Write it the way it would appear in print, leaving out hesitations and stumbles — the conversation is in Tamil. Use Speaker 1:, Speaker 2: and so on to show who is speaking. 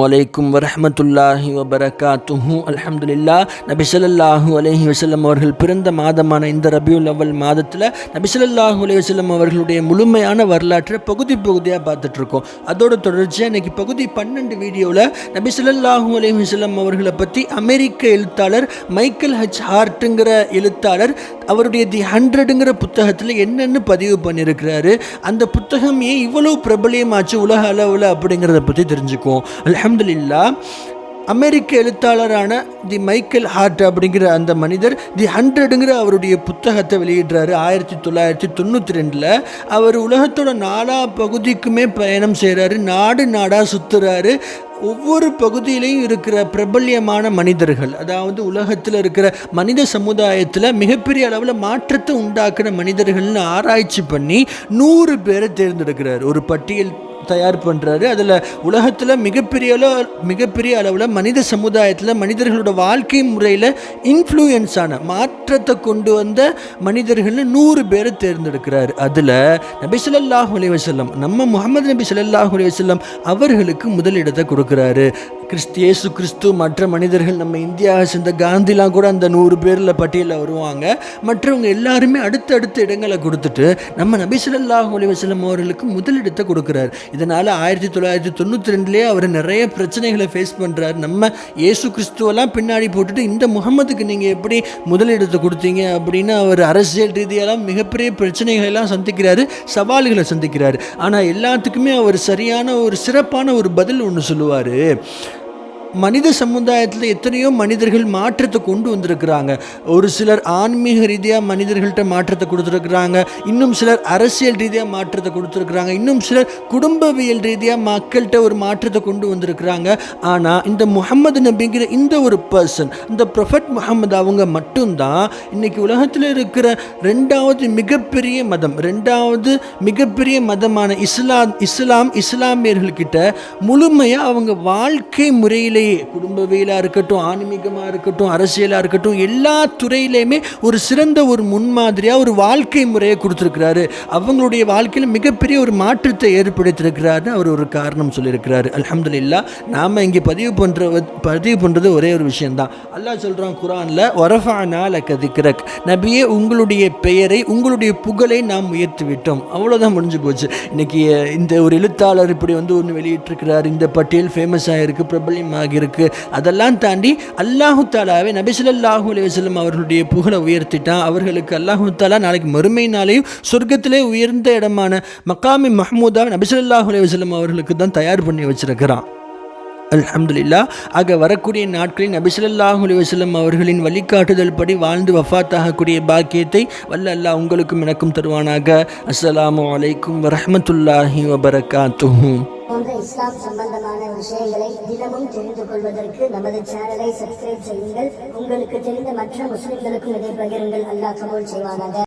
Speaker 1: அலைக்கும் வரஹ்மத்துல்லாஹி வபரகாத்துஹு. அல்ஹம்துலில்லாஹ். நபி ஸல்லல்லாஹு அலைஹி வஸல்லம் அவர்கள் பிறந்த மாதமான இந்த ரபியுல் அவ்வல் மாதத்தில் நபி ஸல்லல்லாஹு அலைஹி வஸல்லம் அவர்களுடைய முழுமையான வரலாற்றை பகுதி பகுதியாக பார்த்துட்ருக்கோம். அதோட தொடர்ச்சியாக இன்றைக்கி பகுதி 12 வீடியோவில் நபி ஸல்லல்லாஹு அலைஹி வஸல்லம் அவர்களை பற்றி அமெரிக்க எழுத்தாளர் மைக்கேல் ஹெச் ஹார்ட்டுங்கிற எழுத்தாளர் அவருடைய தி 100ங்கிற புத்தகத்தில் என்னென்னு பதிவு பண்ணியிருக்கிறாரு, அந்த புத்தகம் ஏன் இவ்வளோ பிரபலியமாச்சு உலக அளவில் அப்படிங்கிறத பற்றி தெரிஞ்சுக்குவோம். அல்ஹம்துலில்லாஹ். அமெரிக்க எழுத்தாளரான தி மைக்கேல் ஹார்ட் அப்படிங்கிற அந்த மனிதர் தி 100ங்கிற அவருடைய புத்தகத்தை வெளியிடுறாரு 1992. அவர் உலகத்தோட 4 பகுதிக்குமே பயணம் செய்கிறாரு, நாடாக சுற்றுறாரு. ஒவ்வொரு பகுதியிலையும் இருக்கிற பிரபல்யமான மனிதர்கள், அதாவது உலகத்தில் இருக்கிற மனித சமுதாயத்தில் மிகப்பெரிய அளவில் மாற்றத்தை உண்டாக்குன மனிதர்கள்னு ஆராய்ச்சி பண்ணி 100 பேரை தேர்ந்தெடுக்கிறார். ஒரு பட்டியல் தயார் பண்ணுறாரு. அதில் உலகத்தில் மிகப்பெரிய அளவில் மனித சமுதாயத்தில் மனிதர்களோட வாழ்க்கை முறையில் இன்ஃப்ளூயன்ஸான மாற்றத்தை கொண்டு வந்த மனிதர்கள்னு 100 பேரை தேர்ந்தெடுக்கிறார். அதில் நபி ஸல்லல்லாஹு அலைஹி வஸல்லம், நம்ம முஹம்மது நபி ஸல்லல்லாஹு அலைஹி வஸல்லம் அவர்களுக்கு முதலிடத்தை கொடுக்குறாரு. இயேசு கிறிஸ்து, மற்ற மனிதர்கள், நம்ம இந்தியாவை சேர்ந்த காந்திலாம் கூட அந்த 100 பேரில் பட்டியலில் வருவாங்க. மற்றவங்க எல்லாருமே அடுத்தடுத்த இடங்களை கொடுத்துட்டு நம்ம நபி ஸல்லல்லாஹு அலைஹி வஸல்லம் அவர்களுக்கு முதலிடத்தை கொடுக்குறாரு. இதனால் 1992 அவர் நிறைய பிரச்சனைகளை ஃபேஸ் பண்ணுறாரு. நம்ம இயேசு கிறிஸ்துவெல்லாம் பின்னாடி போட்டுட்டு இந்த முகமதுக்கு நீங்கள் எப்படி முதலிடத்தை கொடுத்தீங்க அப்படின்னு அவர் அரசியல் ரீதியெல்லாம் மிகப்பெரிய பிரச்சனைகளெல்லாம் சந்திக்கிறாரு, சவால்களை சந்திக்கிறாரு. ஆனால் எல்லாத்துக்குமே அவர் சரியான ஒரு சிறப்பான ஒரு பதில் ஒன்று சொல்லுவார். மனித சமுதாயத்தில் எத்தனையோ மனிதர்கள் மாற்றத்தை கொண்டு வந்திருக்கிறாங்க. ஒரு சிலர் ஆன்மீக ரீதியாக மனிதர்கள்ட்ட மாற்றத்தை கொடுத்துருக்குறாங்க, இன்னும் சிலர் அரசியல் ரீதியாக மாற்றத்தை கொடுத்துருக்குறாங்க, இன்னும் சிலர் குடும்பவியல் ரீதியாக மக்கள்கிட்ட ஒரு மாற்றத்தை கொண்டு வந்திருக்கிறாங்க. ஆனால் இந்த முஹம்மது நபிங்கிற இந்த ஒரு பர்சன், இந்த ப்ரொஃபட் முஹம்மது, அவங்க மட்டும்தான் இன்னைக்கு உலகத்தில் இருக்கிற ரெண்டாவது மிகப்பெரிய மதமான இஸ்லாமியர்கள்கிட்ட முழுமையாக அவங்க வாழ்க்கை முறையில் குடும்பவியலாக இருக்கட்டும், ஆன்மீகமாக இருக்கட்டும், அரசியலாக இருக்கட்டும், எல்லா துறையிலையுமே ஒரு சிறந்த ஒரு முன்மாதிரியாக ஒரு வாழ்க்கை முறையை கொடுத்துருக்கிறாரு. அவங்களுடைய வாழ்க்கையில் மிகப்பெரிய ஒரு மாற்றத்தை ஏற்படுத்தியிருக்கிறாரு. அவர் ஒரு காரணம் சொல்லியிருக்கிறாரு. அல்ஹம்துலில்லாஹ். நாம் இங்கே பதிவு பண்ணுறது ஒரே ஒரு விஷயந்தான். அல்லாஹ் சொல்கிறான் குர்ஆனில், வரஃபஅனா லக திக்ரக், நபியே உங்களுடைய பெயரை, உங்களுடைய புகழை நாம் உயர்த்தி விட்டோம். அவ்வளோதான், முடிஞ்சு போச்சு. இன்னைக்கு இந்த ஒரு எழுத்தாளர் இப்படி ஒன்று வெளியிட்டிருக்கிறார், இந்த பட்டியல் ஃபேமஸ் ஆகிருக்கு, பிரபல்யமாக இருக்கு. அதெல்லாம் தாண்டி அல்லாஹு தாலாவே நபி ஸல்லல்லாஹு அலைஹி வஸல்லம் அவர்களுடைய புகழை உயர்த்திட்டான். அவர்களுக்கு அல்லாஹு தாலா நாளைக்கு மறுமை நாளையும் சொர்க்கத்திலே உயர்ந்த இடமான மகாமி மஹ்மூதா நபி ஸல்லல்லாஹு அலைஹி வஸல்லம் அவர்களுக்கு தான் தயார் பண்ணி வச்சிருக்கிறான். அல்ஹம்துலில்லாஹ். ஆக வரக்கூடிய நாட்களில் நபி ஸல்லல்லாஹு அலைஹி வஸல்லம் அவர்களின் வழிகாட்டுதல் படி வாழ்ந்து வஃபாத்தாகக்கூடிய பாக்கியத்தை வல்ல அல்லாஹ் உங்களுக்கும் எனக்கும் தருவானாக. அஸ்ஸலாமு அலைக்கும் வரஹ்மத்துல்லாஹி வபரகாத்துஹு.
Speaker 2: போன்ற இஸ்லாம் சம்பந்தமான விஷயங்களை தினமும் தெரிந்து கொள்வதற்கு நமது சேனலை சப்ஸ்கிரைப் செய்யுங்கள். உங்களுக்கு தெரிந்த மற்ற முஸ்லிம்களுக்கும் இதை பகிருங்கள். அல்லாஹ் கபூல் செய்வானாக.